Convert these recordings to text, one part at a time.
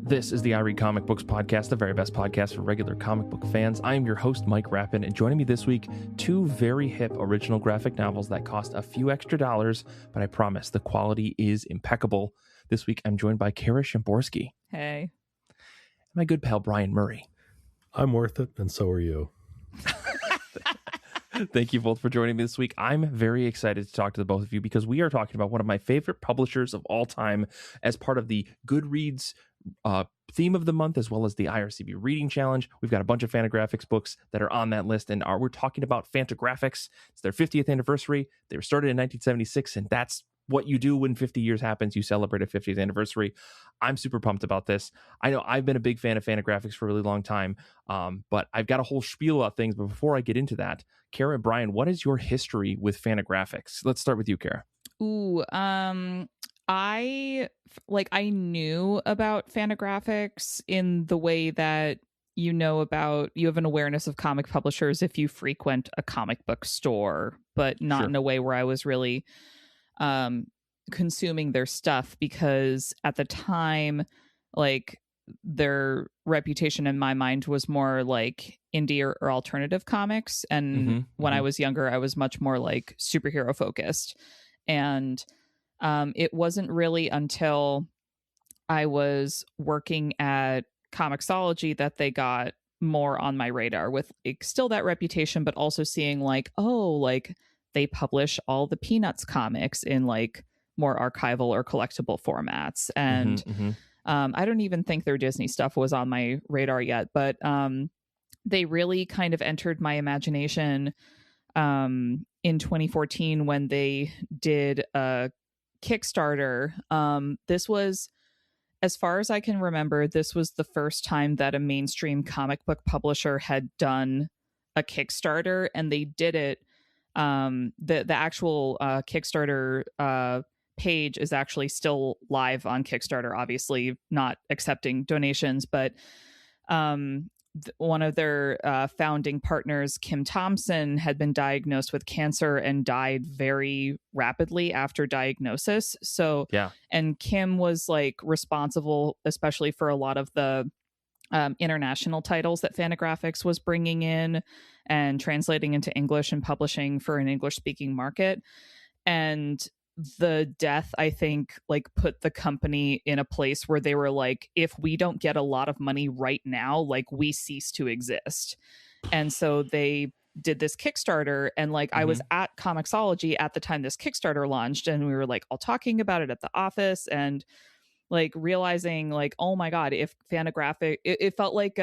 This is the I Read Comic Books podcast, the very best podcast for regular comic book fans. I am your host, Mike Rapin, and joining me this week, two very hip original graphic novels that cost a few extra dollars, but I promise the quality is impeccable. This week, I'm joined by Kara Shimborski. Hey. My good pal, Brian Murray. I'm worth it, and so are you. Thank you both for joining me this week. I'm very excited to talk to the both of you because we are talking about one of my favorite publishers of all time as part of the Goodreads theme of the month, as well as the IRCB Reading Challenge. We've got a bunch of Fantagraphics books that are on that list, and we're talking about Fantagraphics. It's their 50th anniversary. They were started in 1976, and that's what you do when 50 years happens. You celebrate a 50th anniversary. I'm super pumped about this. I know I've been a big fan of Fantagraphics for a really long time, but I've got a whole spiel about things. But before I get into that, Kara and Brian, what is your history with Fantagraphics? Let's start with you, Kara. I knew about Fantagraphics in the way that you have an awareness of comic publishers if you frequent a comic book store, but not in a way where I was really consuming their stuff, because at the time, like, their reputation in my mind was more like indie or alternative comics, and when I was younger I was much more like superhero focused. And it wasn't really until I was working at Comixology that they got more on my radar, with like, still that reputation, but also seeing like, oh, like they publish all the Peanuts comics in like more archival or collectible formats. And I don't even think their Disney stuff was on my radar yet, but they really kind of entered my imagination in 2014 when they did a Kickstarter. This was, as far as I can remember, this was the first time that a mainstream comic book publisher had done a Kickstarter, and they did it. The actual Kickstarter page is actually still live on Kickstarter, obviously not accepting donations, but one of their founding partners, Kim Thompson, had been diagnosed with cancer and died very rapidly after diagnosis. So, yeah. And Kim was like responsible, especially for a lot of the international titles that Fantagraphics was bringing in and translating into English and publishing for an English speaking market. And the death, I think, like put the company in a place where they were like, if we don't get a lot of money right now, like we cease to exist. And so they did this Kickstarter, and like I was at Comixology at the time this Kickstarter launched, and we were like all talking about it at the office, and like realizing like, oh my God, if Fantagraphic, it felt like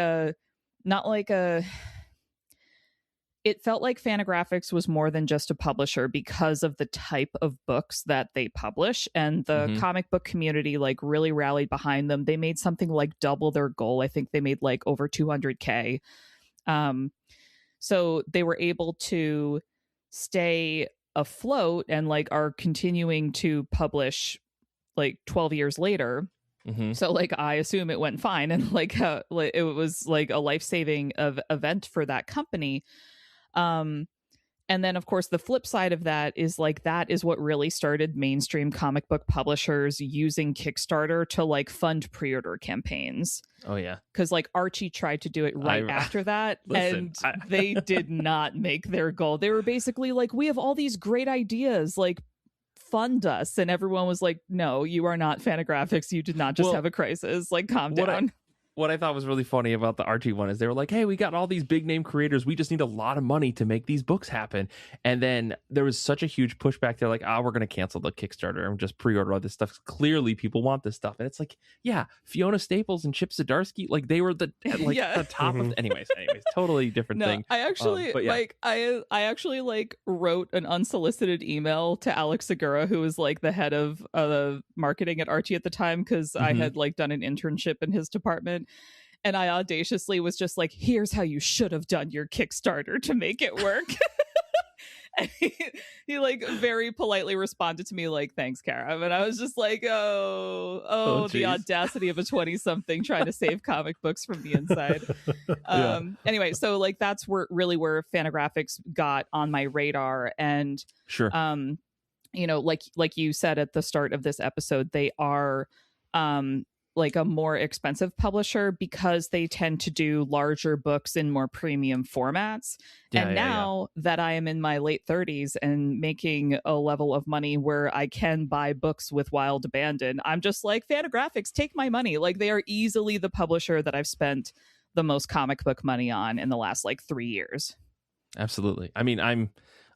it felt like Fantagraphics was more than just a publisher because of the type of books that they publish, and the comic book community like really rallied behind them. They made something like double their goal. I think they made like over 200K. So they were able to stay afloat and like are continuing to publish like 12 years later. So like I assume it went fine, and like it was like a life-saving event for that company. And then of course the flip side of that is like that is what really started mainstream comic book publishers using Kickstarter to like fund pre-order campaigns. Oh yeah, because like Archie tried to do it after that. They did not make their goal. They were basically like, we have all these great ideas, like fund us, and everyone was like, no, you are not Fantagraphics, you did not just have a crisis, like calm down. What I thought was really funny about the Archie one is they were like, hey, we got all these big name creators. We just need a lot of money to make these books happen. And then there was such a huge pushback. They're like, we're going to cancel the Kickstarter and just pre-order all this stuff. Clearly people want this stuff. And it's like, yeah, Fiona Staples and Chip Zdarsky, like they were the top of anyways, totally different thing. I actually I actually like wrote an unsolicited email to Alex Segura, who was like the head of marketing at Archie at the time, because I had like done an internship in his department. And I audaciously was just like, here's how you should have done your Kickstarter to make it work. And he like very politely responded to me like, thanks, Kara. And I was just like, the audacity of a 20-something trying to save comic books from the inside. Anyway, so like that's where Fantagraphics got on my radar. And you know, like you said at the start of this episode, they are like a more expensive publisher because they tend to do larger books in more premium formats. And now that I am in my late 30s and making a level of money where I can buy books with Wild Abandon, I'm just like, Fantagraphics, take my money. Like, they are easily the publisher that I've spent the most comic book money on in the last like 3 years. Absolutely. I mean, I'm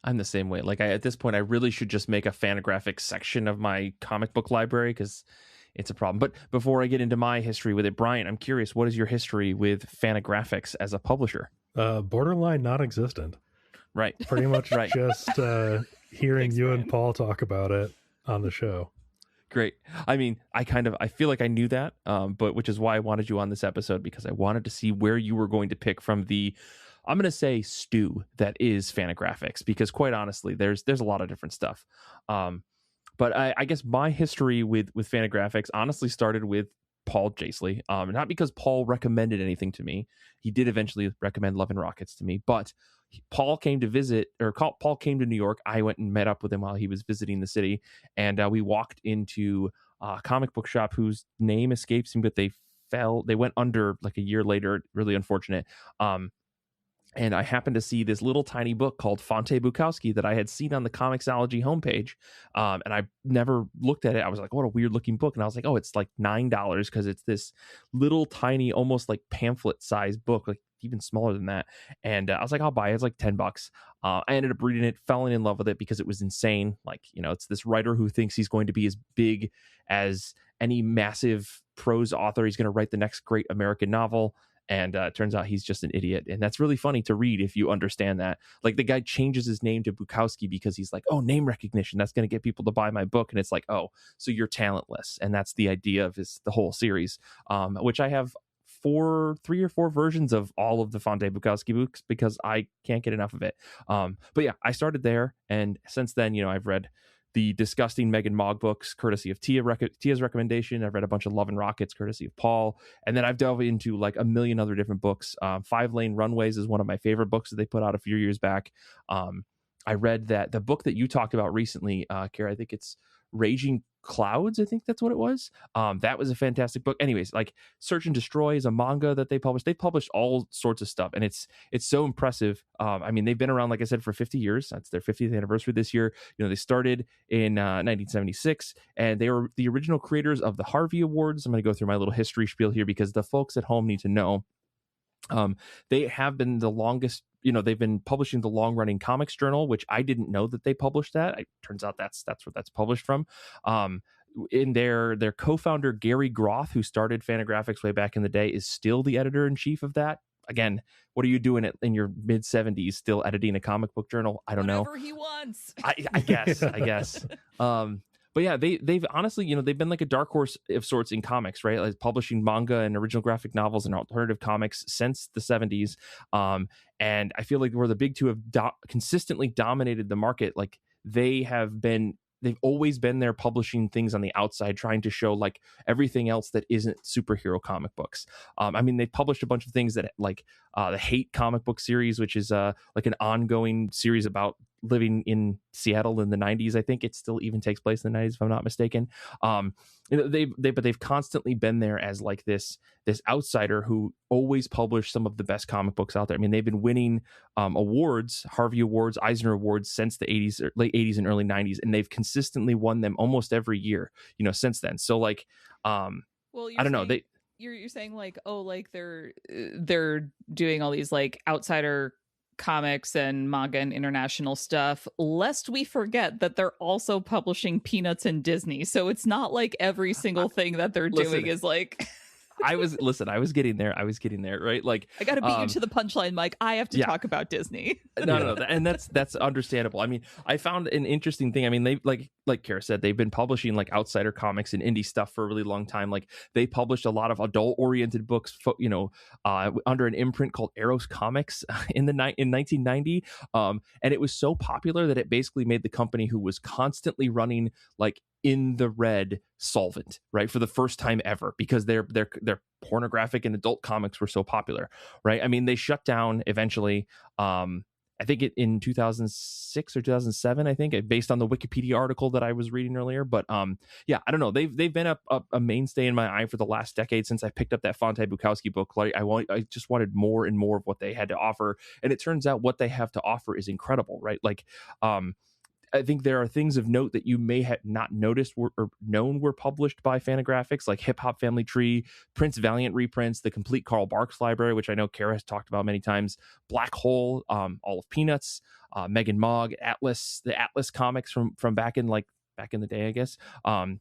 the same way. Like, at this point, I really should just make a Fantagraphics section of my comic book library because it's a problem. But before I get into my history with it, Brian, I'm curious, what is your history with Fantagraphics as a publisher? Borderline non-existent. Right. Pretty much right. Just hearing you and Paul talk about it on the show. Great. I mean, I feel like I knew that, but which is why I wanted you on this episode, because I wanted to see where you were going to pick from the, I'm going to say, stew that is Fantagraphics, because quite honestly, there's a lot of different stuff. But I guess my history with Fantagraphics honestly started with Paul Jasley. Not because Paul recommended anything to me. He did eventually recommend Love and Rockets to me, but Paul came to visit, or Paul came to New York. I went and met up with him while he was visiting the city, and we walked into a comic book shop whose name escapes me, but they went under like a year later. Really unfortunate. And I happened to see this little tiny book called Fonte Bukowski that I had seen on the Comixology homepage. And I never looked at it. I was like, what a weird looking book. And I was like, oh, it's like $9 because it's this little tiny, almost like pamphlet sized book, like even smaller than that. And I was like, I'll buy it. It's like $10. I ended up reading it, falling in love with it because it was insane. Like, it's this writer who thinks he's going to be as big as any massive prose author. He's going to write the next great American novel. And it turns out he's just an idiot. And that's really funny to read if you understand that. Like, the guy changes his name to Bukowski because he's like, oh, name recognition. That's going to get people to buy my book. And it's like, oh, so you're talentless. And that's the idea of the whole series, which I have 3 or 4 versions of all of the Fonte Bukowski books because I can't get enough of it. But yeah, I started there. And since then, I've read the disgusting Megan Mogg books, courtesy of Tia's recommendation. I've read a bunch of Love and Rockets, courtesy of Paul. And then I've delved into like a million other different books. 5 Lane Runways is one of my favorite books that they put out a few years back. I read that the book that you talked about recently, Kara, I think it's Raging Clouds. I think that's what it was. That was a fantastic book. Anyways, like Search and Destroy is a manga that they published. They published all sorts of stuff, and it's so impressive. I mean, they've been around, like I said, for 50 years. That's their 50th anniversary this year. They started in 1976, and they were the original creators of the Harvey Awards. I'm going to go through my little history spiel here because the folks at home need to know. They have been the longest, they've been publishing the long running comics journal, which I didn't know that they published that. It turns out that's where that's published from. In their co-founder, Gary Groth, who started Fantagraphics way back in the day, is still the editor in chief of that. Again, what are you doing in your mid 70s still editing a comic book journal? I don't know. Whatever he wants. I guess. But yeah, they've honestly, they've been like a dark horse of sorts in comics, right? Like publishing manga and original graphic novels and alternative comics since the 70s. And I feel like where the big two have consistently dominated the market, like they've always been there publishing things on the outside, trying to show like everything else that isn't superhero comic books. I mean, they published a bunch of things that like the Hate comic book series, which is like an ongoing series about living in Seattle in the 90s. I think it still even takes place in the 90s, if I'm not mistaken. But they've constantly been there as like this outsider who always published some of the best comic books out there. I mean, they've been winning awards, Harvey Awards, Eisner Awards since the 80s, late 80s and early 90s, and they've consistently won them almost every year, since then. So like, I don't know. You're saying like, oh, like they're doing all these like outsider comics and manga and international stuff, lest we forget that they're also publishing Peanuts and Disney. So it's not like every single thing that they're doing is like I was getting there, right? Like, I gotta beat you to the punchline, Mike. I have to talk about Disney. No, and that's understandable. I mean, I found an interesting thing. I mean, they like Kara said, they've been publishing like outsider comics and indie stuff for a really long time. Like they published a lot of adult oriented books, under an imprint called Eros Comics in 1990. And it was so popular that it basically made the company, who was constantly running like in the red, solvent, right, for the first time ever, because their pornographic and adult comics were so popular, right? I mean, they shut down eventually, I think in 2006 or 2007, I think, based on the Wikipedia article that I was reading earlier. But yeah, I don't know. They've been a mainstay in my eye for the last decade since I picked up that Fonte Bukowski book. Like I just wanted more and more of what they had to offer, and it turns out what they have to offer is incredible, right? Like I think there are things of note that you may have not noticed or known were published by Fantagraphics, like Hip Hop Family Tree, Prince Valiant reprints, the complete Carl Barks library, which I know Kara has talked about many times, Black Hole, all of Peanuts, Megan Mogg, Atlas, the Atlas comics from back in the day, I guess. Usagi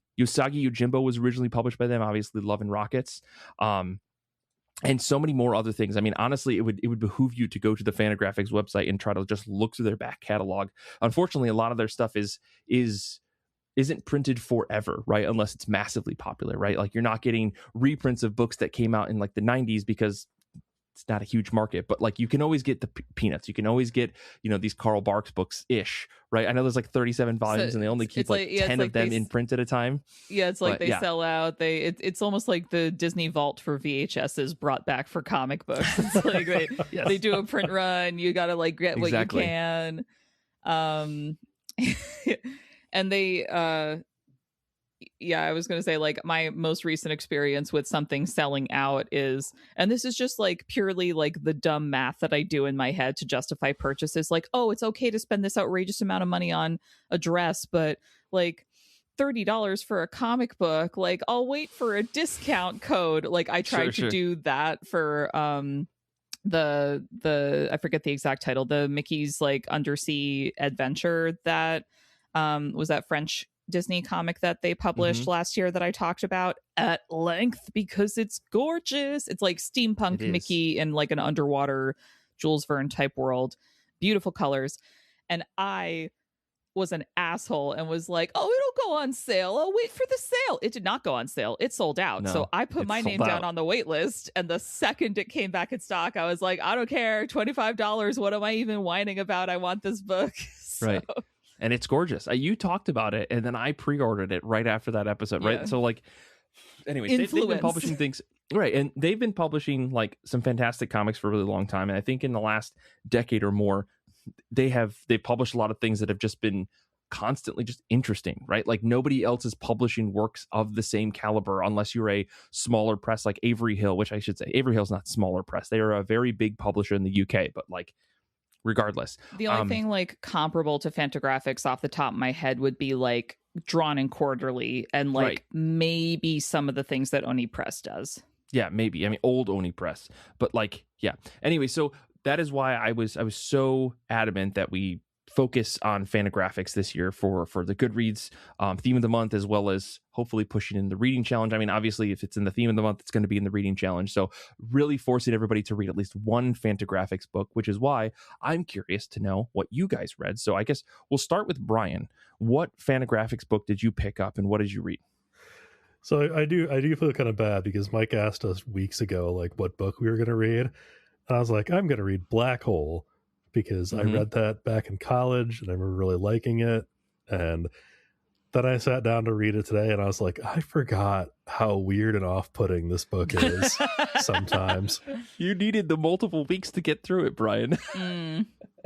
Yojimbo was originally published by them, obviously Love and Rockets. And so many more other things. I mean, honestly, it would behoove you to go to the Fantagraphics website and try to just look through their back catalog. Unfortunately, a lot of their stuff isn't printed forever, right? Unless it's massively popular, right? Like you're not getting reprints of books that came out in like the 90s because it's not a huge market, but like you can always get the Peanuts. You can always get, these Carl Barks books ish, right? I know there's like 37 volumes and they only keep 10 of them in print at a time. Yeah, it's like they sell out. It's almost like the Disney Vault for VHS is brought back for comic books. It's like they do a print run. You got to like get what you can. And they I was going to say, like, my most recent experience with something selling out is, and this is just like purely like the dumb math that I do in my head to justify purchases, like, oh, it's okay to spend this outrageous amount of money on a dress, but like $30 for a comic book, like I'll wait for a discount code. Like I tried to do that for the I forget the exact title, the Mickey's like undersea adventure that was that French Disney comic that they published last year that I talked about at length because it's gorgeous. It's like steampunk Mickey in like an underwater Jules Verne type world. Beautiful colors. And I was an asshole and was like, oh, it'll go on sale. I'll wait for the sale. It did not go on sale. It sold out. No, so I put my name down on the wait list. And the second it came back in stock, I was like, I don't care. $25. What am I even whining about? I want this book. Right. And it's gorgeous. You talked about it, and then I pre-ordered it right after that episode, right? Yeah. So, like, anyways, they've been publishing things, right? And they've been publishing, like, some fantastic comics for a really long time. And I think in the last decade or more, they've published a lot of things that have just been constantly just interesting, right? Like, nobody else is publishing works of the same caliber unless you're a smaller press like Avery Hill, which I should say, Avery Hill's not smaller press. They are a very big publisher in the UK, but, like, regardless, the only thing like comparable to Fantagraphics off the top of my head would be like Drawn and Quarterly and like maybe some of the things that Oni Press does. Yeah, maybe. I mean, old Oni Press, but like, yeah. Anyway, so that is why I was so adamant that we focus on Fantagraphics this year for the Goodreads theme of the month, as well as hopefully pushing in the reading challenge. I mean, obviously, if it's in the theme of the month, it's going to be in the reading challenge. So really forcing everybody to read at least one Fantagraphics book, which is why I'm curious to know what you guys read. So I guess we'll start with Brian. What Fantagraphics book did you pick up and what did you read? So I do feel kind of bad because Mike asked us weeks ago, like, what book we were going to read. And I was like, I'm going to read Black Hole, because I read that back in college and I remember really liking it. And then I sat down to read it today and I was like, I forgot how weird and off-putting this book is sometimes. You needed the multiple weeks to get through it, Brian.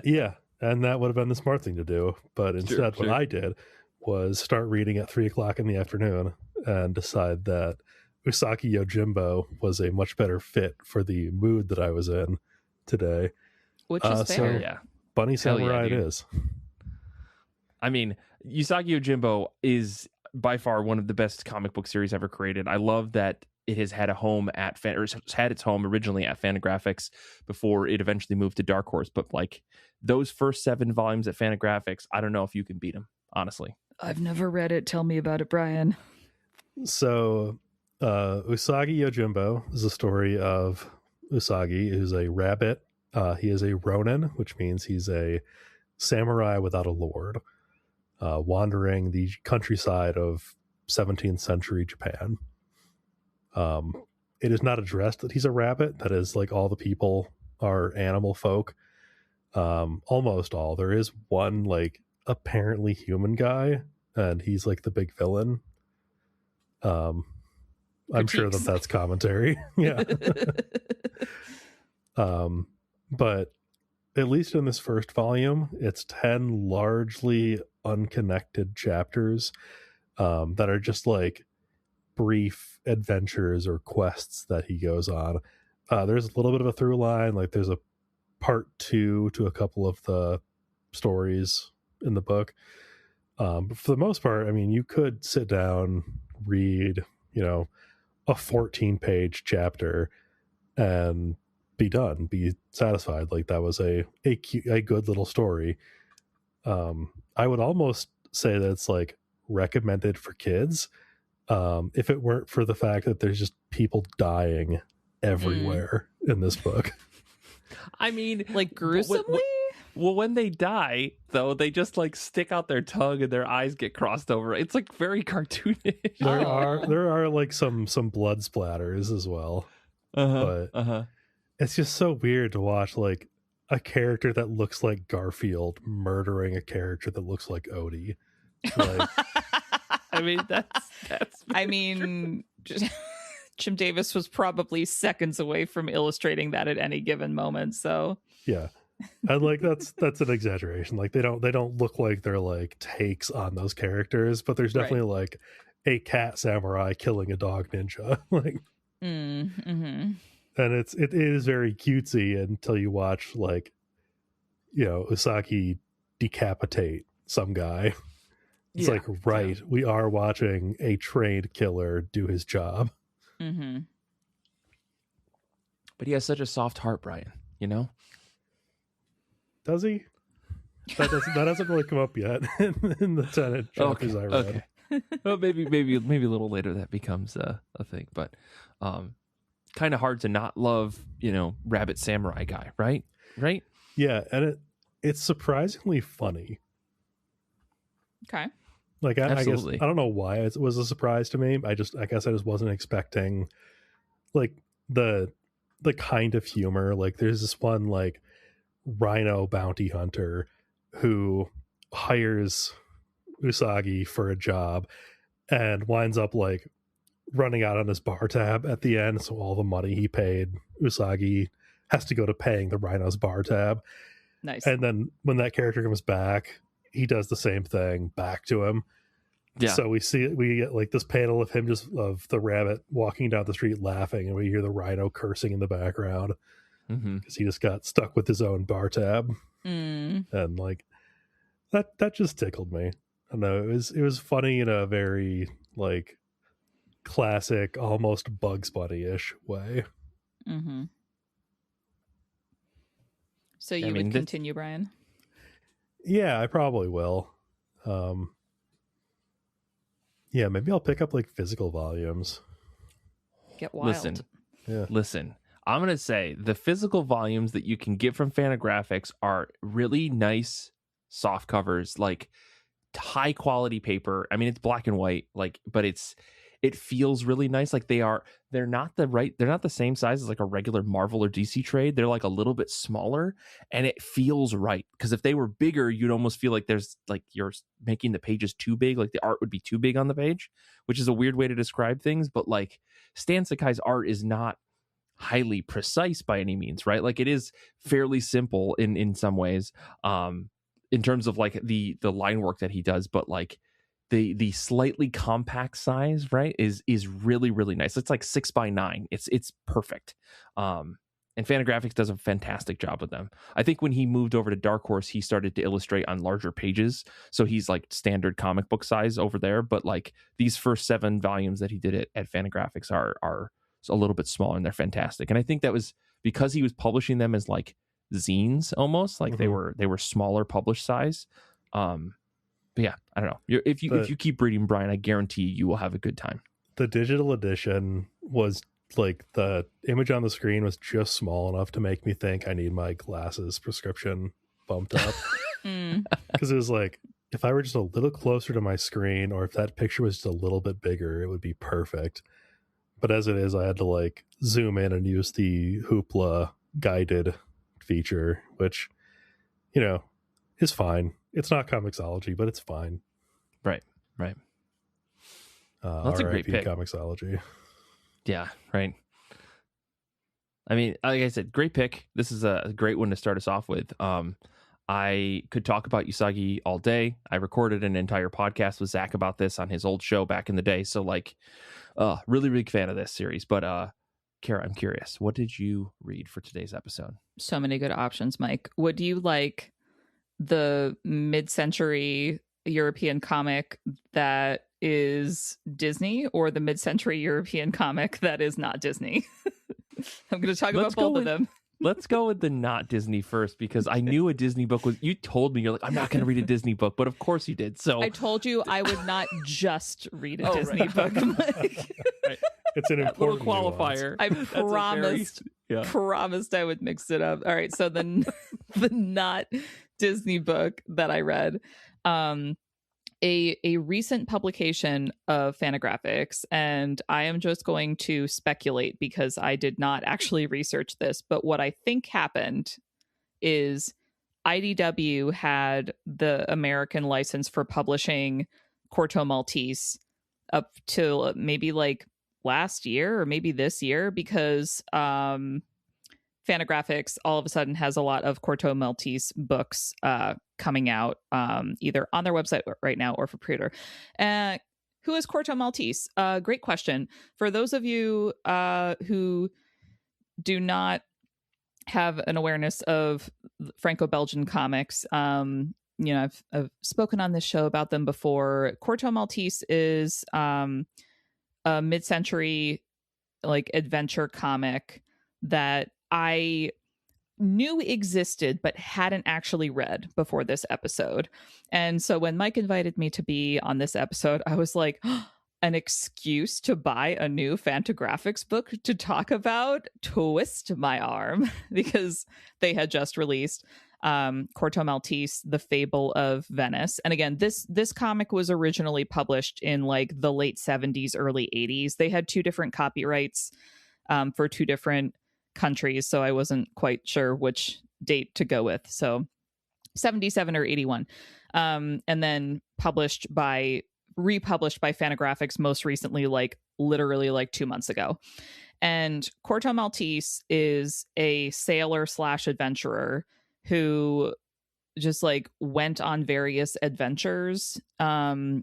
Yeah, and that would have been the smart thing to do. But instead, what I did was start reading at 3:00 in the afternoon and decide that Usagi Yojimbo was a much better fit for the mood that I was in today. Which is fair. Yeah. Bunny Samurai it is. I mean, Usagi Yojimbo is by far one of the best comic book series ever created. I love that it has had a home at had its home originally at Fantagraphics before it eventually moved to Dark Horse. But like those first 7 volumes at Fantagraphics, I don't know if you can beat them, honestly. I've never read it. Tell me about it, Brian. So Usagi Yojimbo is a story of Usagi, who's a rabbit. He is a Ronin, which means he's a samurai without a lord, wandering the countryside of 17th century Japan. It is not addressed that he's a rabbit. That is, like, all the people are animal folk. Almost all. There is one, like, apparently human guy, and he's, like, the big villain. I'm sure that that's commentary. Yeah. But at least in this first volume, it's 10 largely unconnected chapters that are just like brief adventures or quests that he goes on. There's a little bit of a through line, like there's a part 2 to a couple of the stories in the book. But for the most part, I mean, you could sit down, read, a 14-page chapter and be done, be satisfied. Like that was a good little story. I would almost say that it's like recommended for kids, if it weren't for the fact that there's just people dying everywhere in this book. I mean, like gruesomely. Well, when they die, though, they just like stick out their tongue and their eyes get crossed over. It's like very cartoonish. There are like some blood splatters as well. But it's just so weird to watch like a character that looks like Garfield murdering a character that looks like Odie. Like, I mean, that's I mean, Jim Davis was probably seconds away from illustrating that at any given moment. So yeah. And like that's an exaggeration. Like they don't look like they're like takes on those characters, but there's definitely like a cat samurai killing a dog ninja. Like, and it is very cutesy until you watch like, Usagi decapitate some guy. It's like, right, we are watching a trained killer do his job. But he has such a soft heart, Brian. Does he? That hasn't really come up yet in the 10 chapters I read. Okay. Well, maybe a little later that becomes a thing, but kind of hard to not love, Rabbit Samurai guy, right? Right? Yeah, and it's surprisingly funny. Okay. Like I guess I don't know why it was a surprise to me. I guess I just wasn't expecting like the kind of humor. Like there's this one like rhino bounty hunter who hires Usagi for a job and winds up like running out on his bar tab at the end, so all the money he paid Usagi has to go to paying the rhino's bar tab. Nice. And then when that character comes back, he does the same thing back to him. Yeah. So we get like this panel of him of the rabbit walking down the street laughing, and we hear the rhino cursing in the background because he just got stuck with his own bar tab. And like that just tickled me. I know it was funny in a very like classic, almost Bugs Bunny-ish way. So you would continue, Brian? Yeah, I probably will. Yeah, maybe I'll pick up like physical volumes. Get wild. Listen. I'm going to say the physical volumes that you can get from Fantagraphics are really nice soft covers, like high quality paper. I mean, it's black and white, like, but it feels really nice. Like they're not the same size as like a regular Marvel or DC trade. They're like a little bit smaller, and it feels right. Because if they were bigger, you'd almost feel like there's like you're making the pages too big, like the art would be too big on the page, which is a weird way to describe things. But like Stan Sakai's art is not highly precise by any means, right? Like it is fairly simple in some ways, in terms of like the line work that he does, but like the slightly compact size, right, is really, really nice. It's like 6x9. It's perfect. And Fantagraphics does a fantastic job with them. I think when he moved over to Dark Horse, he started to illustrate on larger pages, so he's like standard comic book size over there. But like these first 7 volumes that he did at Fantagraphics are a little bit smaller, and they're fantastic. And I think that was because he was publishing them as like zines almost, like they were smaller published size. But yeah, I don't know. If you keep reading, Brian, I guarantee you will have a good time. The digital edition was like the image on the screen was just small enough to make me think I need my glasses prescription bumped up. Because it was like, if I were just a little closer to my screen, or if that picture was just a little bit bigger, it would be perfect. But as it is, I had to like zoom in and use the Hoopla guided feature, which, is fine. It's not Comixology, but it's fine. Right. That's a great pick. Comixology. Yeah, right. I mean, like I said, great pick. This is a great one to start us off with. I could talk about Usagi all day. I recorded an entire podcast with Zach about this on his old show back in the day. So like, really big fan of this series. But Kara, I'm curious, what did you read for today's episode? So many good options, Mike. Would you like the mid-century European comic that is Disney or the mid-century European comic that is not Disney? I'm going to talk about both of them. Let's go with the not Disney first, because I knew a Disney book was. You told me, you're like, I'm not going to read a Disney book, but of course you did. So I told you I would not just read a Disney book. Right. It's an important little qualifier. I promised I would mix it up. All right, so the not Disney book that I read, a recent publication of Fantagraphics, and I am just going to speculate because I did not actually research this, but what I think happened is IDW had the American license for publishing Corto Maltese up till maybe like last year or maybe this year, because Fantagraphics all of a sudden has a lot of Corto Maltese books coming out either on their website right now or for pre-order. Who is Corto Maltese? Great question. For those of you who do not have an awareness of Franco-Belgian comics, I've spoken on this show about them before. Corto Maltese is a mid-century like adventure comic that I knew existed but hadn't actually read before this episode. And so when Mike invited me to be on this episode, I was like, an excuse to buy a new Fantagraphics book to talk about? Twist my arm, because they had just released Corto Maltese, The Fable of Venice. And again, this comic was originally published in like the late 70s, early 80s. They had two different copyrights for two different countries, so I wasn't quite sure which date to go with. So 77 or 81. And then republished by Fantagraphics most recently, like literally like 2 months ago. And Corto Maltese is a sailor / adventurer who just like went on various adventures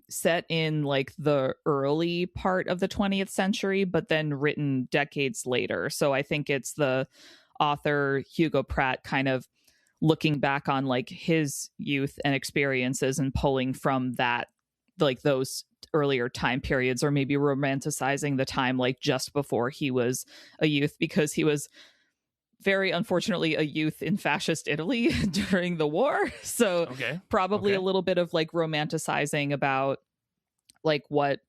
set in like the early part of the 20th century, but then written decades later. So I think it's the author Hugo Pratt kind of looking back on like his youth and experiences and pulling from that, like those earlier time periods, or maybe romanticizing the time like just before he was a youth, because he was very unfortunately a youth in fascist Italy during the war. So probably a little bit of like romanticizing about like what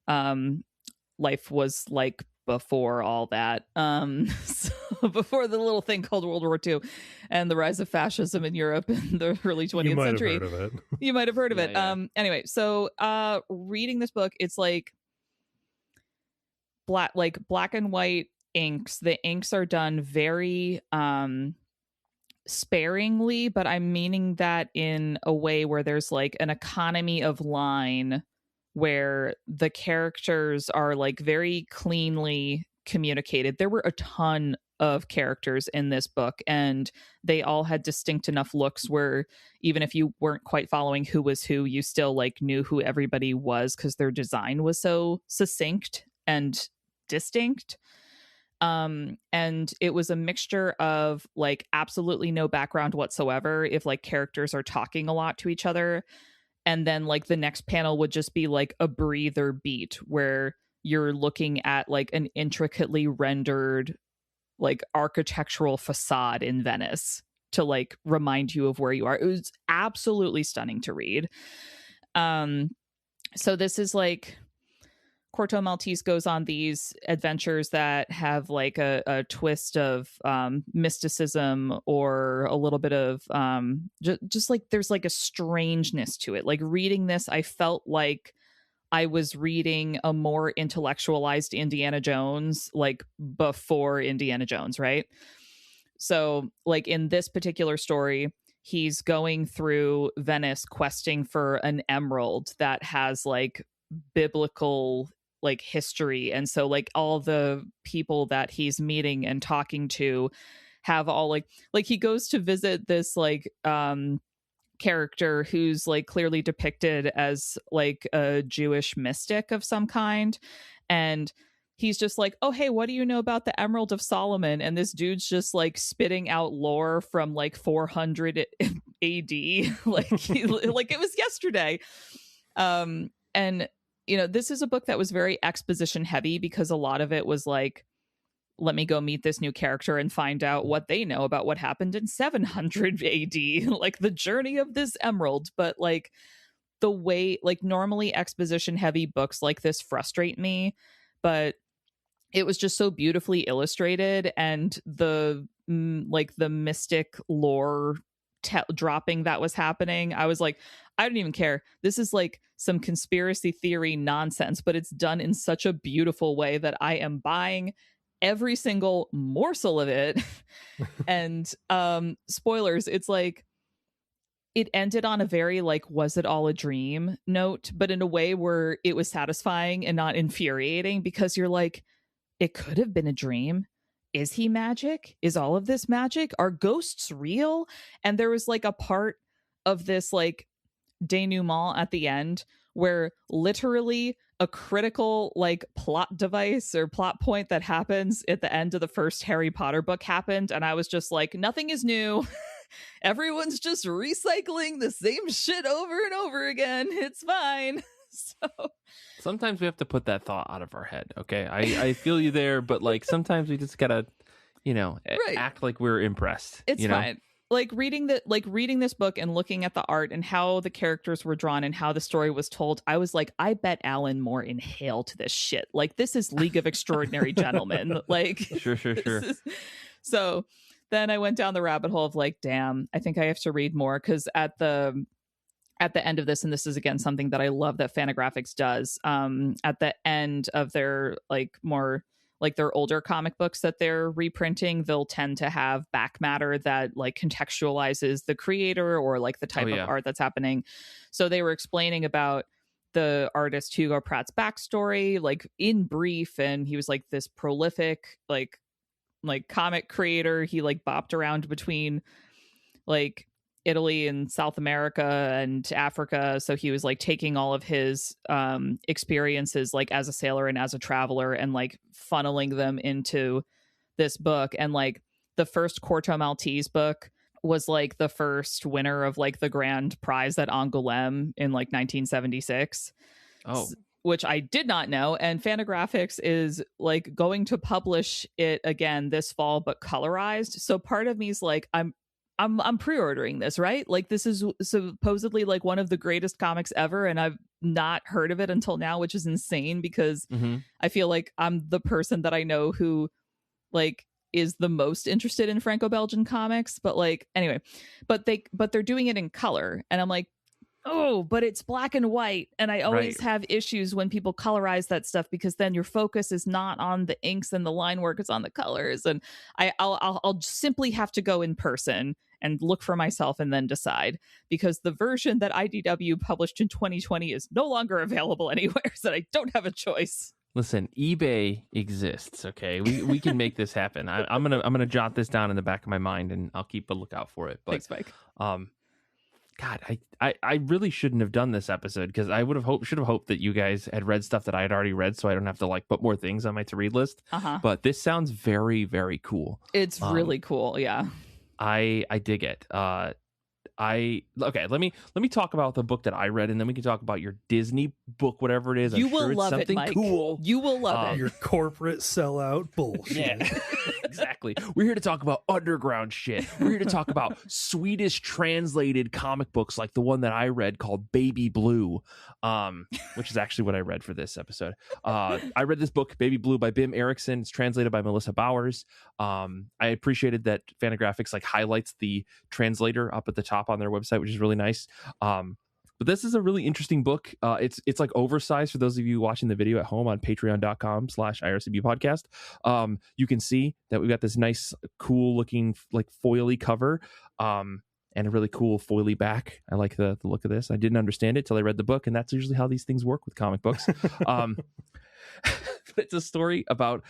life was like before all that. So before the little thing called World War II and the rise of fascism in Europe in the early 20th century. You might have heard of it. Anyway, so reading this book, it's like black and white inks. The inks are done very sparingly, but I'm meaning that in a way where there's like an economy of line where the characters are like very cleanly communicated. There were a ton of characters in this book, and they all had distinct enough looks where even if you weren't quite following who was who, you still like knew who everybody was because their design was so succinct and distinct. And it was a mixture of like absolutely no background whatsoever if like characters are talking a lot to each other, and then like the next panel would just be like a breather beat where you're looking at like an intricately rendered like architectural facade in Venice to like remind you of where you are. It was absolutely stunning to read. So this is like Corto Maltese goes on these adventures that have like a twist of mysticism or a little bit of just like there's like a strangeness to it. Like reading this, I felt like I was reading a more intellectualized Indiana Jones, like before Indiana Jones, right? So like in this particular story, he's going through Venice questing for an emerald that has like biblical like history. And so like all the people that he's meeting and talking to have all like he goes to visit this like character who's like clearly depicted as like a Jewish mystic of some kind, and he's just like, oh hey, what do you know about the Emerald of Solomon? And this dude's just like spitting out lore from like 400 AD like like it was yesterday. And you know, this is a book that was very exposition heavy because a lot of it was like, let me go meet this new character and find out what they know about what happened in 700 AD, like the journey of this emerald. But like the way, like normally exposition heavy books like this frustrate me, but it was just so beautifully illustrated, and the like the mystic lore dropping that was happening, I was like, I don't even care. This is like some conspiracy theory nonsense, but it's done in such a beautiful way that I am buying every single morsel of it. And spoilers, it's like it ended on a very like, was it all a dream note, but in a way where it was satisfying and not infuriating, because you're like, it could have been a dream. Is he magic? Is all of this magic? Are ghosts real? And there was like a part of this like denouement at the end where literally a critical like plot device or plot point that happens at the end of the first Harry Potter book happened, and I was just like, nothing is new. Everyone's just recycling the same shit over and over again. It's fine. So sometimes we have to put that thought out of our head. Okay, I feel you there, but like sometimes we just gotta, you know, act like we're impressed. It's fine. Like reading this book and looking at the art and how the characters were drawn and how the story was told, I was like, I bet Alan Moore inhaled this shit. Like, this is League of Extraordinary Gentlemen. Like, sure. So then I went down the rabbit hole of like, damn, I think I have to read more, because at the end of this, and this is again something that I love that Fantagraphics does, at the end of their like more like their older comic books that they're reprinting, they'll tend to have back matter that like contextualizes the creator or like the type of art that's happening. So they were explaining about the artist Hugo Pratt's backstory, like in brief, and he was like this prolific like comic creator. He like bopped around between like Italy and South America and Africa, so he was like taking all of his experiences like as a sailor and as a traveler and like funneling them into this book. And like the first Corto Maltese book was like the first winner of like the grand prize at Angoulême in like 1976. Which I did not know. And Fantagraphics is like going to publish it again this fall, but colorized. So part of me is like, I'm pre-ordering this, right? Like this is supposedly like one of the greatest comics ever, and I've not heard of it until now, which is insane, because I feel like I'm the person that I know who like is the most interested in Franco-Belgian comics. But like anyway, but they're doing it in color, and I'm like, oh, but it's black and white, and I always have issues when people colorize that stuff, because then your focus is not on the inks and the line work, it's on the colors. And I'll simply have to go in person and look for myself and then decide, because the version that IDW published in 2020 is no longer available anywhere, so I don't have a choice. Listen, eBay exists. Okay, we can make this happen. I'm gonna jot this down in the back of my mind, and I'll keep a lookout for it. But, thanks, Mike. God, I really shouldn't have done this episode, because I should have hoped that you guys had read stuff that I had already read, so I don't have to like put more things on my to read list. But this sounds very, very cool. It's really cool. Yeah, I dig it. Let me talk about the book that I read, and then we can talk about your Disney book, whatever it is. You will love it, Mike. Cool. You will love it. Your corporate sellout bullshit. Yeah, exactly. We're here to talk about underground shit. We're here to talk about Swedish translated comic books, like the one that I read called Baby Blue, which is actually what I read for this episode. I read this book, Baby Blue, by Bim Erickson. It's translated by Melissa Bowers. I appreciated that Fantagraphics like highlights the translator up at the top on their website, which is really nice. But this is a really interesting book. It's like oversized for those of you watching the video at home on patreon.com/IRCB podcast. You can see that we've got this nice, cool looking like foily cover, and a really cool foily back. I like the look of this. I didn't understand it till I read the book, and that's usually how these things work with comic books. It's a story about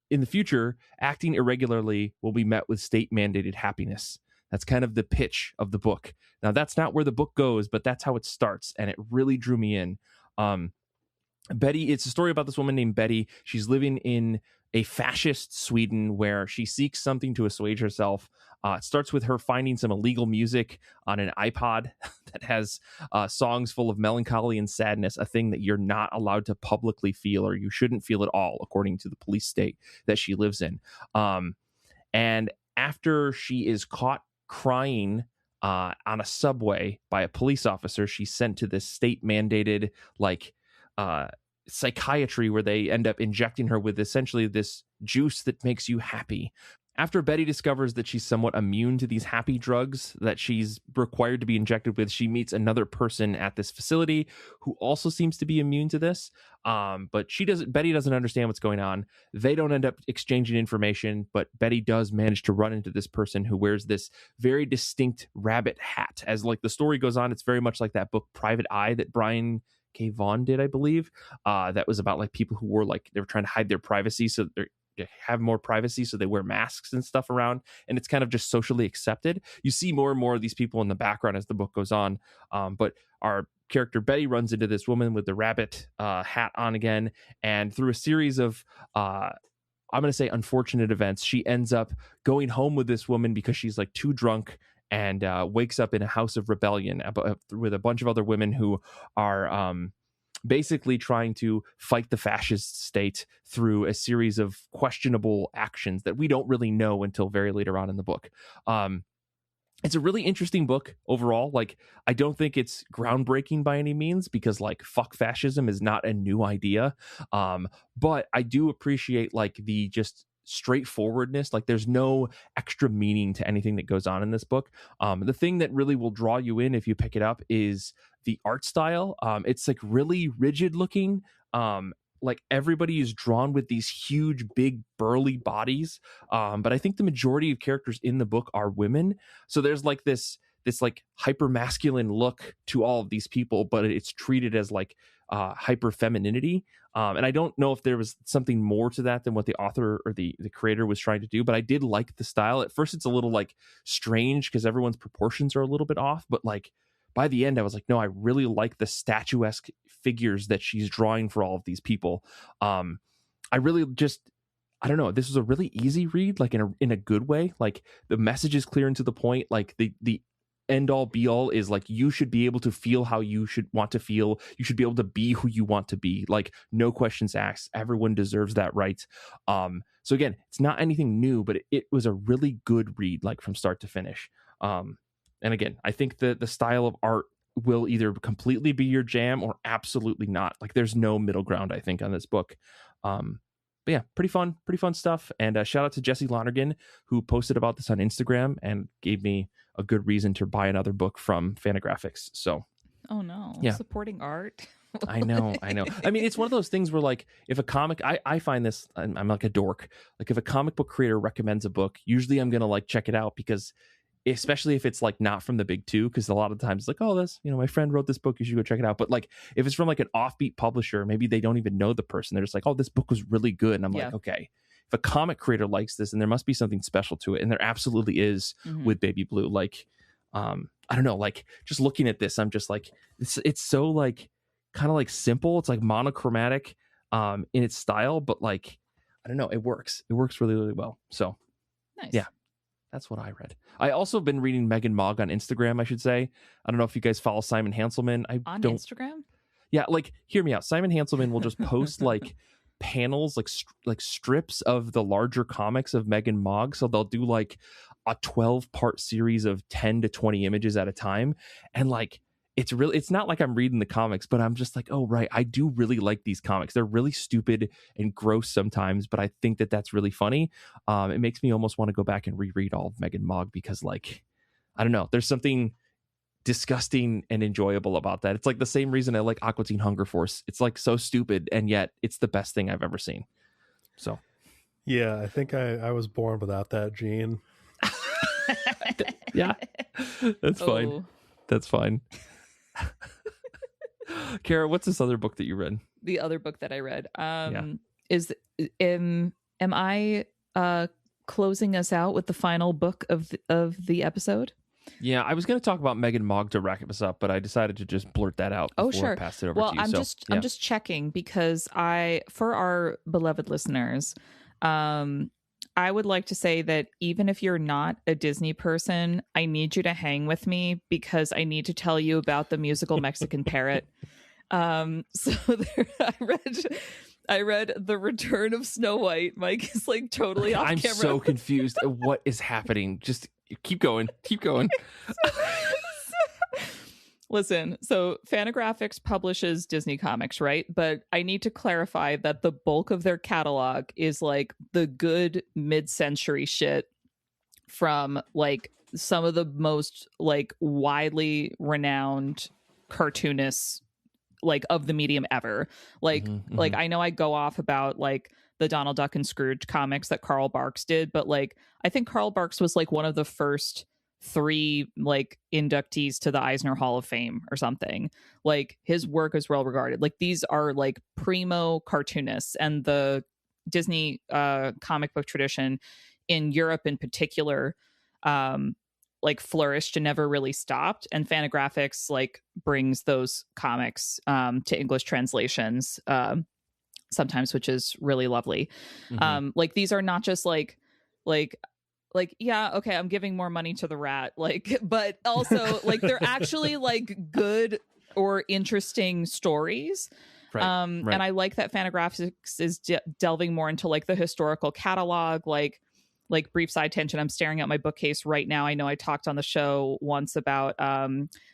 in the future, acting irregularly will be met with state-mandated happiness. That's kind of the pitch of the book. Now, that's not where the book goes, but that's how it starts, and it really drew me in. Betty, it's a story about this woman named Betty. She's living in a fascist Sweden where she seeks something to assuage herself. It starts with her finding some illegal music on an iPod that has songs full of melancholy and sadness, a thing that you're not allowed to publicly feel, or you shouldn't feel at all, according to the police state that she lives in. And after she is caught crying on a subway by a police officer, she's sent to this state-mandated, psychiatry where they end up injecting her with essentially this juice that makes you happy. After Betty discovers that she's somewhat immune to these happy drugs that she's required to be injected with, she meets another person at this facility who also seems to be immune to this. But Betty doesn't understand what's going on. They don't end up exchanging information, but Betty does manage to run into this person who wears this very distinct rabbit hat. As like the story goes on, it's very much like that book Private Eye that Brian K. Vaughan did, I believe. That was about like people who were like, they were trying to hide their privacy, so they have more privacy, so they wear masks and stuff around, and it's kind of just socially accepted. You see more and more of these people in the background as the book goes on, but our character Betty runs into this woman with the rabbit hat on again, and through a series of I'm going to say unfortunate events, she ends up going home with this woman because she's like too drunk, and wakes up in a house of rebellion with a bunch of other women who are basically trying to fight the fascist state through a series of questionable actions that we don't really know until very later on in the book. It's a really interesting book overall. Like, I don't think it's groundbreaking by any means, because like fuck fascism is not a new idea. But I do appreciate like the just straightforwardness. Like, there's no extra meaning to anything that goes on in this book. The thing that really will draw you in if you pick it up is the art style. It's like really rigid looking. Like everybody is drawn with these huge, big, burly bodies. But I think the majority of characters in the book are women. So there's like this like hyper masculine look to all of these people, but it's treated as like hyper femininity. And I don't know if there was something more to that than what the author or the creator was trying to do, but I did like the style. At first, it's a little like strange because everyone's proportions are a little bit off, but like by the end, I was like, no, I really like the statuesque figures that she's drawing for all of these people. I really just, I don't know, this was a really easy read, like in a good way. Like the message is clear and to the point. Like the end all be all is like, you should be able to feel how you should want to feel. You should be able to be who you want to be. Like, no questions asked. Everyone deserves that right. So again, it's not anything new, but it was a really good read, like from start to finish. And again, I think the style of art will either completely be your jam or absolutely not. Like, there's no middle ground, I think, on this book. But yeah, pretty fun stuff. And shout out to Jesse Lonergan, who posted about this on Instagram and gave me a good reason to buy another book from Fantagraphics. So, oh no, yeah. Supporting art. I know. I mean, it's one of those things where like, if a comic, I find this, I'm like a dork. Like, if a comic book creator recommends a book, usually I'm going to like check it out, because especially if it's like not from the big two, because a lot of times it's like, oh, this, my friend wrote this book, you should go check it out. But like, if it's from like an offbeat publisher, maybe they don't even know the person, they're just like, oh, this book was really good, and I'm like, okay, if a comic creator likes this, then there must be something special to it, and there absolutely is with Baby Blue. Like, I don't know, like just looking at this, I'm just like, it's so like kind of like simple, it's like monochromatic in its style, but like, I don't know, it works really, really well. So nice. Yeah, that's what I read. I also been reading Megan Mogg on Instagram, I should say. I don't know if you guys follow Simon Hanselman. On Instagram? Yeah, like, hear me out. Simon Hanselman will just post like panels, like strips of the larger comics of Megan Mogg. So they'll do like a 12-part series of 10 to 20 images at a time. And like, it's not like I'm reading the comics, but I'm just like, oh, right, I do really like these comics. They're really stupid and gross sometimes, but I think that that's really funny. It makes me almost want to go back and reread all of Megan Mogg, because like, I don't know, there's something disgusting and enjoyable about that. It's like the same reason I like Aqua Teen Hunger Force. It's like so stupid, and yet it's the best thing I've ever seen. So yeah, I think I was born without that gene. Yeah, that's fine. That's fine. Kara, what's this other book that you read? The other book that I read. am I closing us out with the final book of the episode? Yeah, I was going to talk about Megan Mogg to wrap us up, but I decided to just blurt that out before I passed it over to you. I'm just checking because for our beloved listeners, I would like to say that even if you're not a Disney person, I need you to hang with me because I need to tell you about the musical Mexican Parrot. So I read The Return of Snow White. Mike is like totally off camera. I'm so confused at what is happening. Just keep going. Listen, so Fantagraphics publishes Disney comics, right? But I need to clarify that the bulk of their catalog is like the good mid-century shit from like some of the most like widely renowned cartoonists like of the medium ever. Like like I know I go off about like the Donald Duck and Scrooge comics that Carl Barks did, but like I think Carl Barks was like one of the first 3 like inductees to the Eisner Hall of Fame or something. Like his work is well regarded. Like these are like primo cartoonists, and the Disney comic book tradition in Europe in particular like flourished and never really stopped, and Fantagraphics like brings those comics to English translations sometimes, which is really lovely. Like these are not just like yeah, okay, I'm giving more money to the rat, like, but also like they're actually like good or interesting stories. Right. And I like that Fantagraphics is delving more into like the historical catalog, like brief side tangent. I'm staring at my bookcase right now. I know I talked on the show once about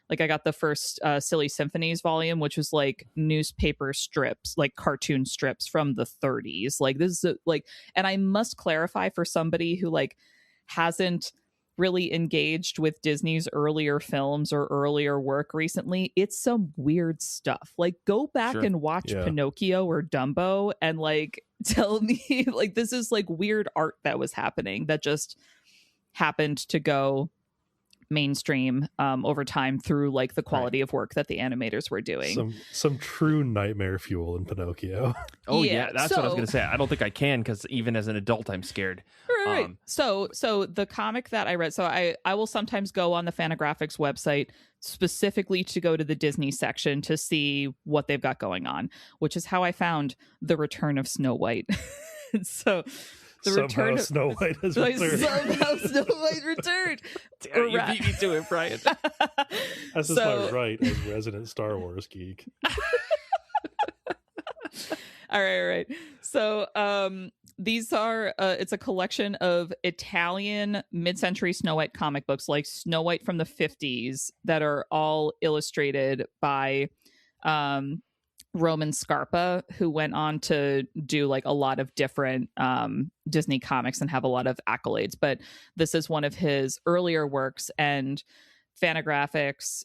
like I got the first Silly Symphonies volume, which was like newspaper strips, like cartoon strips from the 30s. Like this is like, and I must clarify for somebody who like hasn't really engaged with Disney's earlier films or earlier work recently, it's some weird stuff. Like go back and watch Pinocchio or Dumbo and like tell me like this is like weird art that was happening that just happened to go mainstream over time through like the quality of work that the animators were doing. Some true nightmare fuel in Pinocchio. Oh yeah, that's what I was gonna say. I don't think I can, because even as an adult I'm scared. Right. So the comic that I read, so I will sometimes go on the Fantagraphics website specifically to go to the Disney section to see what they've got going on, which is how I found The Return of Snow White. So somehow Snow White has returned. Somehow Snow White returned. Damn, you beat me to it, Brian. That's just my right as resident Star Wars geek. All right. So these are it's a collection of Italian mid-century Snow White comic books, like Snow White from the 50s, that are all illustrated by Roman Scarpa, who went on to do like a lot of different Disney comics and have a lot of accolades. But this is one of his earlier works, and Fantagraphics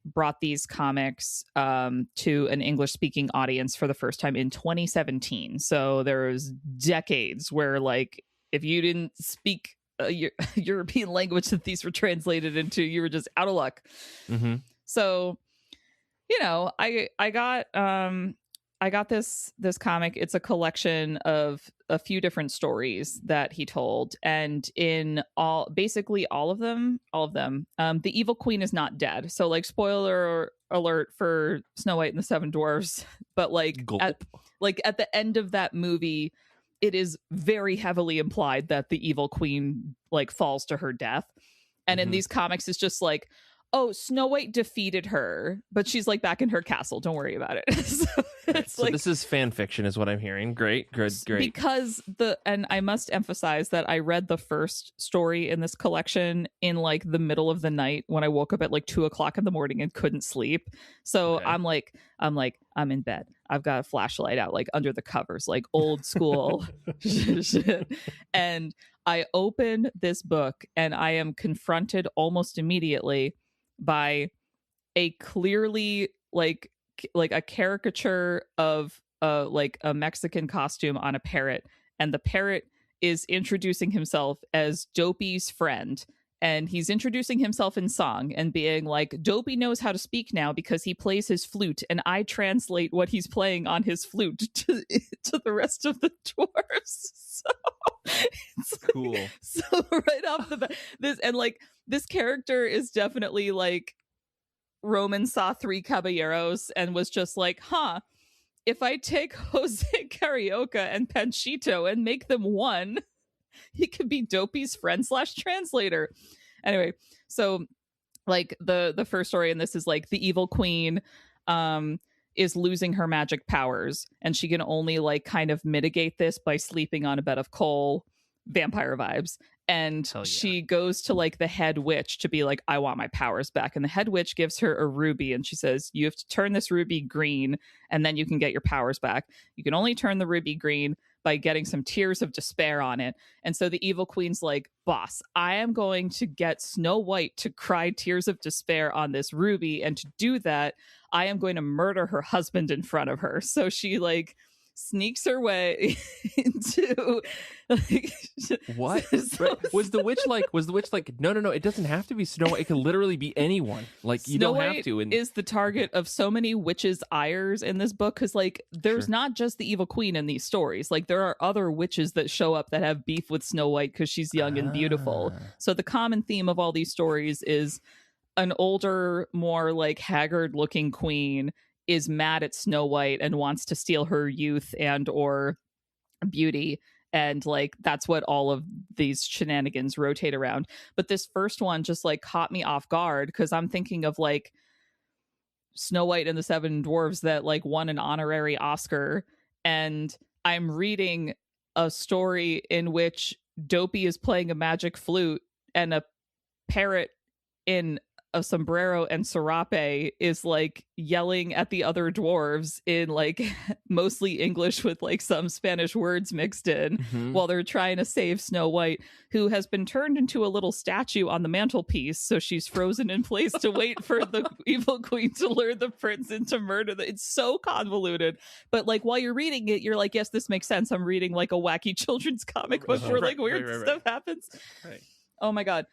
brought these comics to an English-speaking audience for the first time in 2017. So there was decades where, like, if you didn't speak European language that these were translated into, you were just out of luck. So, you know, I got this comic. It's a collection of a few different stories that he told, and in basically all of them, the evil queen is not dead. So, like, spoiler alert for Snow White and the Seven Dwarfs, but like at the end of that movie, it is very heavily implied that the evil queen like falls to her death. And in these comics, it's just like, oh, Snow White defeated her, but she's like back in her castle. Don't worry about it. So this is fan fiction is what I'm hearing. Great. Because and I must emphasize that I read the first story in this collection in like the middle of the night when I woke up at like 2:00 in the morning and couldn't sleep. So okay. I'm in bed. I've got a flashlight out, like under the covers, like old school shit. And I open this book and I am confronted almost immediately by a clearly like a caricature of like a Mexican costume on a parrot, and the parrot is introducing himself as Dopey's friend, And he's introducing himself in song and being like, Dopey knows how to speak now because he plays his flute, and I translate what he's playing on his flute to the rest of the dwarves. So it's cool. So right off the bat, this character is definitely like Roman saw Three Caballeros and was just like, if I take Jose Carioca and Panchito and make them one, he could be Dopey's friend / translator. Anyway, so like the first story in this is like the evil queen is losing her magic powers, and she can only like kind of mitigate this by sleeping on a bed of coal, vampire vibes. And she goes to like the head witch to be like, I want my powers back. And the head witch gives her a ruby, and she says, you have to turn this ruby green and then you can get your powers back. You can only turn the ruby green by getting some tears of despair on it. And so the evil queen's like, boss, I am going to get Snow White to cry tears of despair on this ruby. And to do that, I am going to murder her husband in front of her. So she like sneaks her way into like, what was the witch like no, it doesn't have to be Snow White, it can literally be anyone, like you Snow don't White have to. And is the target of so many witches' ires in this book, because like there's not just the evil queen in these stories, like there are other witches that show up that have beef with Snow White because she's young and beautiful. So the common theme of all these stories is an older, more like haggard looking queen is mad at Snow White and wants to steal her youth and or beauty. And like that's what all of these shenanigans rotate around. But this first one just like caught me off guard, because I'm thinking of like Snow White and the Seven Dwarfs that like won an honorary Oscar, and I'm reading a story in which Dopey is playing a magic flute and a parrot in a sombrero and serape is like yelling at the other dwarves in like mostly English with like some Spanish words mixed in, while they're trying to save Snow White, who has been turned into a little statue on the mantelpiece. So she's frozen in place to wait for the evil queen to lure the prince into murder. It's so convoluted, but like while you're reading it, you're like, yes, this makes sense. I'm reading like a wacky children's comic book where like weird stuff happens. Oh my God.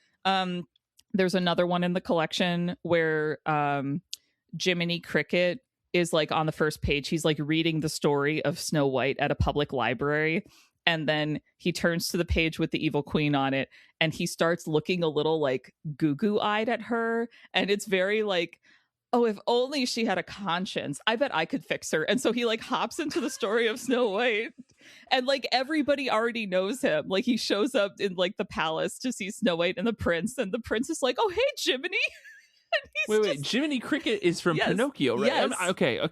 There's another one in the collection where Jiminy Cricket is like on the first page. He's like reading the story of Snow White at a public library. And then he turns to the page with the evil queen on it, and he starts looking a little like goo-goo-eyed at her. And it's very like, oh, if only she had a conscience. I bet I could fix her. And so he like hops into the story of Snow White, and like everybody already knows him. Like he shows up in like the palace to see Snow White and the prince is like, oh, hey, Jiminy. Wait, Jiminy Cricket is from Pinocchio, right?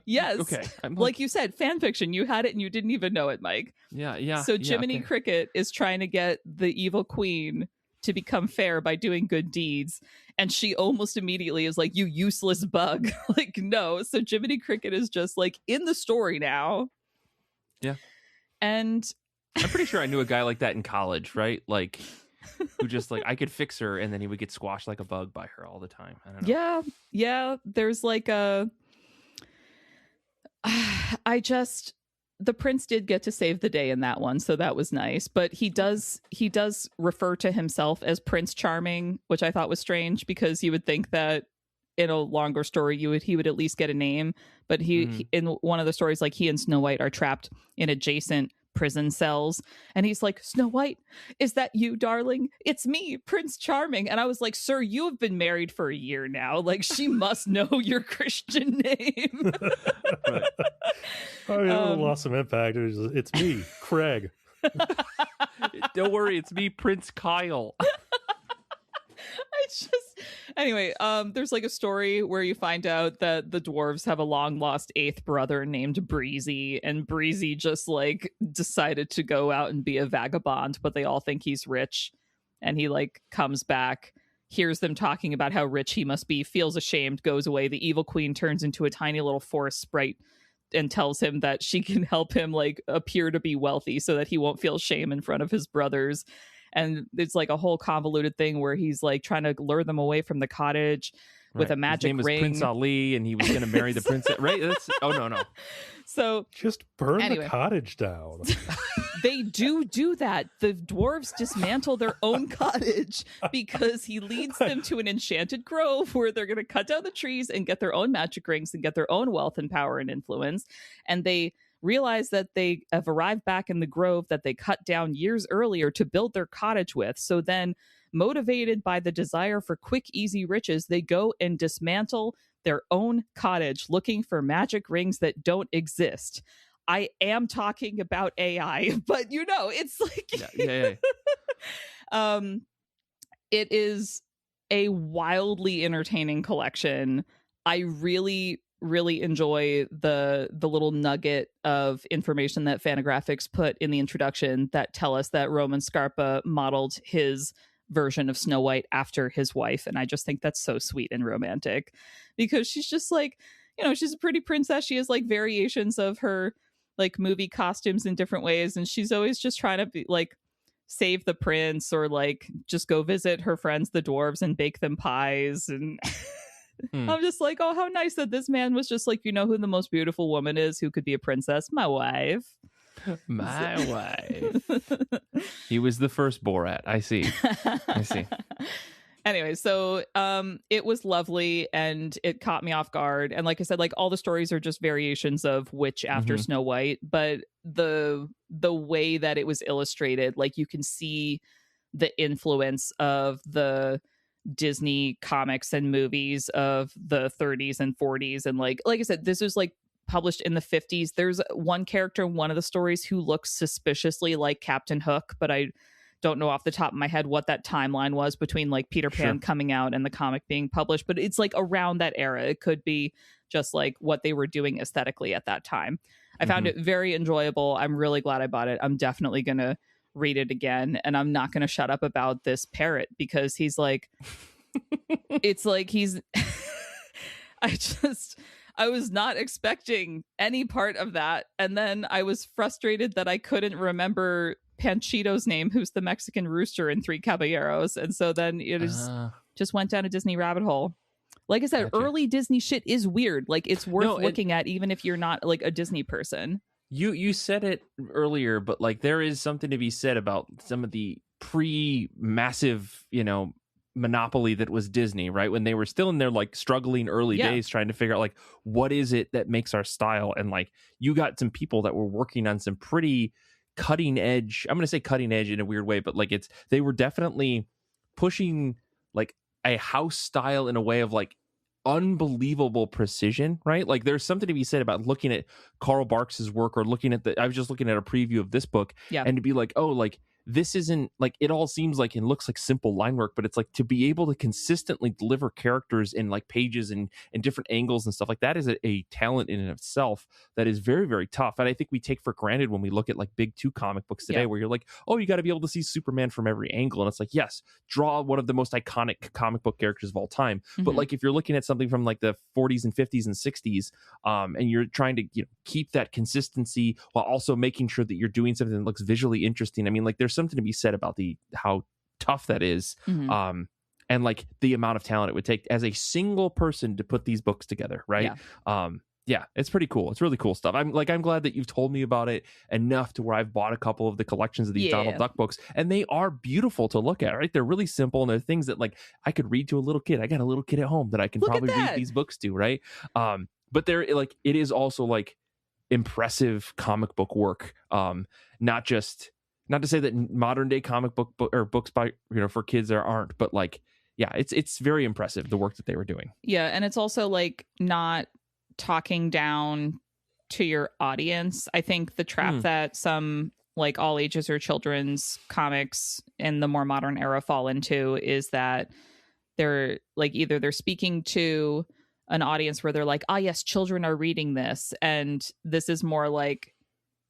Yes. Okay. Like you said, fan fiction. You had it and you didn't even know it, Mike. Yeah. So Jiminy Cricket is trying to get the evil queen to become fair by doing good deeds, and she almost immediately is like, you useless bug. Like, no. So Jiminy Cricket is just like in the story now. Yeah. And I'm pretty sure I knew a guy like that in college, right? Like who just like, I could fix her, and then he would get squashed like a bug by her all the time. I don't know. Yeah. There's like the prince did get to save the day in that one, so that was nice. But he does refer to himself as Prince Charming, which I thought was strange, because you would think that in a longer story he would at least get a name. But he in one of the stories, like he and Snow White are trapped in adjacent prison cells, and he's like, Snow White, is that you, darling? It's me, Prince Charming. And I was like, sir, you have been married for a year now, like she must know your Christian name. Oh, yeah, lost some impact. It's me, Craig. Don't worry, it's me, Prince Kyle. Anyway, there's like a story where you find out that the dwarves have a long lost eighth brother named Breezy, and Breezy just like decided to go out and be a vagabond, but they all think he's rich, and he like comes back, hears them talking about how rich he must be, feels ashamed, goes away. The evil queen turns into a tiny little forest sprite and tells him that she can help him like appear to be wealthy so that he won't feel shame in front of his brothers. And it's like a whole convoluted thing where he's like trying to lure them away from the cottage with a magic ring. His name was Prince Ali, and he was going to marry the princess, right? No. So just burn the cottage down. They do that. The dwarves dismantle their own cottage because he leads them to an enchanted grove where they're going to cut down the trees and get their own magic rings and get their own wealth and power and influence. And they realize that they have arrived back in the grove that they cut down years earlier to build their cottage with. So then, motivated by the desire for quick, easy riches, they go and dismantle their own cottage looking for magic rings that don't exist. I am talking about AI, but it's like it is a wildly entertaining collection. I really, really enjoy the little nugget of information that Fantagraphics put in the introduction that tell us that Roman Scarpa modeled his version of Snow White after his wife. And I just think that's so sweet and romantic because she's just like, she's a pretty princess. She has like variations of her like movie costumes in different ways, and she's always just trying to be like save the prince or like just go visit her friends the dwarves and bake them pies. And I'm just like, oh, how nice that this man was just like, who the most beautiful woman is who could be a princess? My wife. He was the first Borat. I see. Anyway, so it was lovely and it caught me off guard. And like I said, like all the stories are just variations of Witch after Snow White, but the way that it was illustrated, like you can see the influence of the Disney comics and movies of the 30s and 40s. And like I said, this is like published in the 50s. There's one character in one of the stories who looks suspiciously like Captain Hook, but I don't know off the top of my head what that timeline was between like Peter Pan coming out and the comic being published, but it's like around that era. It could be just like what they were doing aesthetically at that time. I found it very enjoyable. I'm really glad I bought it. I'm definitely going to read it again, and I'm not going to shut up about this parrot because he's like, it's like he's, I was not expecting any part of that. And then I was frustrated that I couldn't remember Panchito's name, who's the Mexican rooster in Three Caballeros. And so then it just went down a Disney rabbit hole. Like I said, early Disney shit is weird. Like it's worth looking at even if you're not like a Disney person. You said it earlier, but like there is something to be said about some of the massive, monopoly that was Disney, right? When they were still in their like struggling early days trying to figure out like what is it that makes our style, and like you got some people that were working on some pretty cutting edge, I'm going to say cutting edge in a weird way, but like they were definitely pushing like a house style in a way of like unbelievable precision, right? Like there's something to be said about looking at Carl Barks's work or looking at I was just looking at a preview of this book and to be like, oh, like this isn't like, it all seems like it looks like simple line work, but it's like to be able to consistently deliver characters in like pages and different angles and stuff like that is a talent in and of itself that is very, very tough. And I think we take for granted when we look at like big 2 comic books today where you're like, oh, you got to be able to see Superman from every angle. And it's like, yes, draw one of the most iconic comic book characters of all time. But like if you're looking at something from like the 40s and 50s and 60s and you're trying to keep that consistency while also making sure that you're doing something that looks visually interesting. I mean, like there's something to be said about how tough that is, and like the amount of talent it would take as a single person to put these books together, right? It's pretty cool. It's really cool stuff. I'm glad that you've told me about it enough to where I've bought a couple of the collections of these Donald Duck books, and they are beautiful to look at, right? They're really simple, and they're things that like I could read to a little kid. I got a little kid at home that I can probably read these books to, right? But they're like, it is also like impressive comic book work, not to say that modern day comic book or books by for kids there aren't, but like it's very impressive the work that they were doing. And it's also like not talking down to your audience. I think the trap that some like all ages or children's comics in the more modern era fall into is that they're like either they're speaking to an audience where they're like, yes, children are reading this, and this is more like,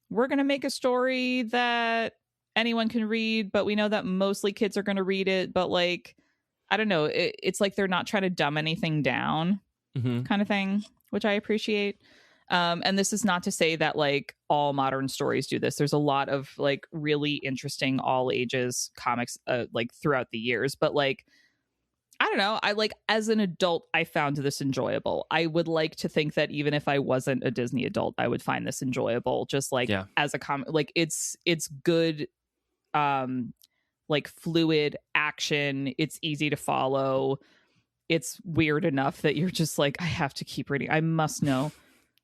we're going to make a story that anyone can read, but we know that mostly kids are going to read it. But like, I don't know, it's like they're not trying to dumb anything down kind of thing, which I appreciate. And this is not to say that like all modern stories do this. There's a lot of like really interesting all ages comics like throughout the years, but like I don't know. I like, as an adult, I found this enjoyable. I would like to think that even if I wasn't a Disney adult, I would find this enjoyable. Just like as a comic, like it's good, like fluid action. It's easy to follow. It's weird enough that you're just like, I have to keep reading. I must know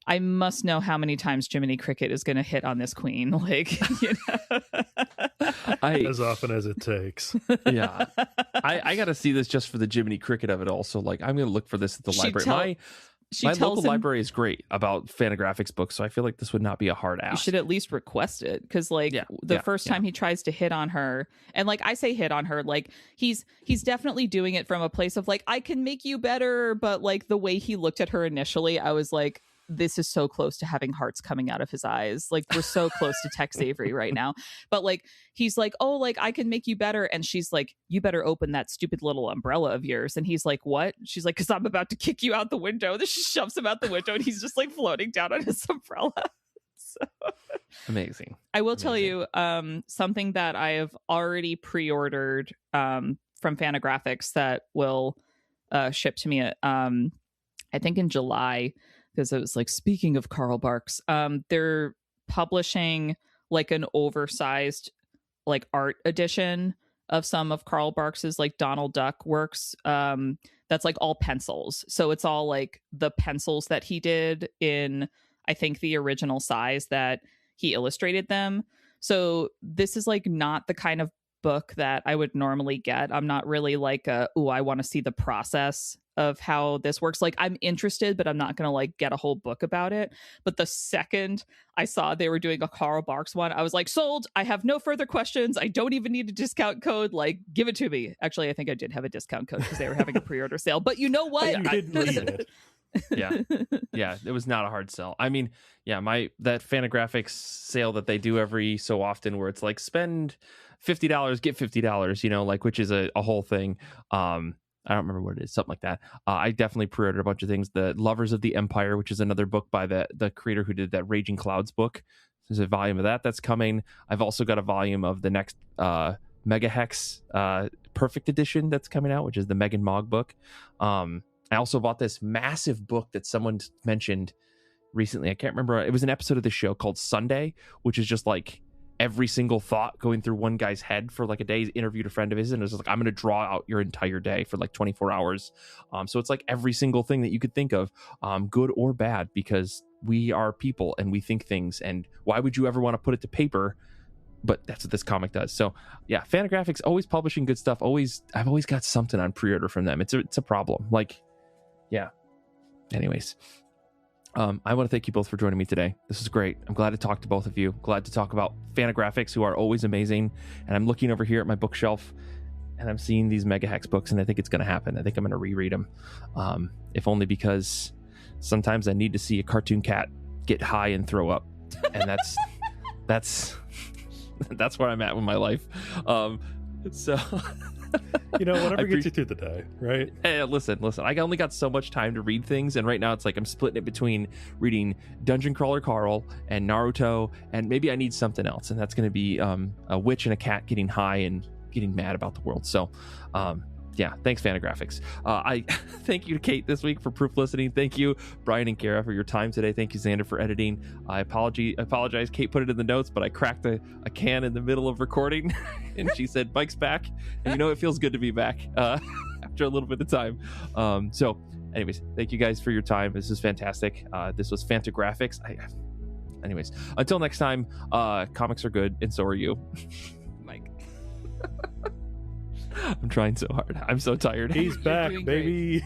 how many times Jiminy Cricket is going to hit on this queen. Like, you know, as often as it takes. Yeah. I got to see this just for the Jiminy Cricket of it all. So like, I'm going to look for this at the library. My local library is great about Fantagraphics books, so I feel like this would not be a hard ask. You should at least request it, because like the first time he tries to hit on her, and like I say hit on her, like he's definitely doing it from a place of like, I can make you better, but like the way he looked at her initially, I was like, this is so close to having hearts coming out of his eyes. Like, we're so close to Tex Avery right now. But like, he's like, oh, like I can make you better. And she's like, you better open that stupid little umbrella of yours. And he's like, what? She's like, because I'm about to kick you out the window. Then she shoves him out the window and he's just like floating down on his umbrella. So amazing. I will tell you something that I have already pre-ordered from Fantagraphics that will ship to me at, I think in July, because it was like, speaking of Carl Barks, they're publishing like an oversized like art edition of some of Carl Barks's like Donald Duck works. That's like all pencils. So it's all like the pencils that he did in, I think, the original size that he illustrated them. So this is like not the kind of book that I would normally get. I'm not really like I want to see the process of how this works. Like, I'm interested, but I'm not gonna like get a whole book about it. But the second I saw they were doing a Carl Barks one, I was like, sold. I have no further questions. I don't even need a discount code. Like, give it to me. Actually, I think I did have a discount code because they were having a pre-order sale. But you know what? You didn't read it. Yeah, it was not a hard sell. I mean, yeah, that Fantagraphics sale that they do every so often, where it's like, spend $50, get $50, you know, like, which is a whole thing. I don't remember what it is, something like that. I definitely pre-ordered a bunch of things. The Lovers of the Empire, which is another book by the creator who did that Raging Clouds book. There's a volume of that's coming. I've also got a volume of the next Mega Hex Perfect Edition that's coming out, which is the Megan Mogg book. I also bought this massive book that someone mentioned recently. I can't remember. It was an episode of the show called Sunday, which is just like every single thought going through one guy's head for like a day. He interviewed a friend of his and it was like, I'm going to draw out your entire day for like 24 hours. So it's like every single thing that you could think of, good or bad, because we are people and we think things. And why would you ever want to put it to paper? But that's what this comic does. So yeah, Fantagraphics always publishing good stuff. I've always got something on pre-order from them. It's a problem. Like, yeah. Anyways. I want to thank you both for joining me today. This is great. I'm glad to talk to both of you. Glad to talk about Fantagraphics, who are always amazing. And I'm looking over here at my bookshelf and I'm seeing these Mega Hex books, and I think it's going to happen. I think I'm going to reread them. If only because sometimes I need to see a cartoon cat get high and throw up. And that's where I'm at with my life. So you know, whatever gets you through the day, right? Hey, listen. I only got so much time to read things, and right now it's like I'm splitting it between reading Dungeon Crawler Carl and Naruto, and maybe I need something else, and that's going to be a witch and a cat getting high and getting mad about the world. So, yeah, thanks, Fantagraphics. I thank you to Kait this week for proof listening. Thank you, Brian and Kara, for your time today. Thank you, Zander, for editing. I apologize. Kait put it in the notes, but I cracked a can in the middle of recording, and she said, Mike's back. And you know, it feels good to be back after a little bit of time. So anyways, thank you guys for your time. This is fantastic. This was Fantagraphics. Anyways, until next time, comics are good, and so are you. Mike. I'm trying so hard. I'm so tired. He's back, baby.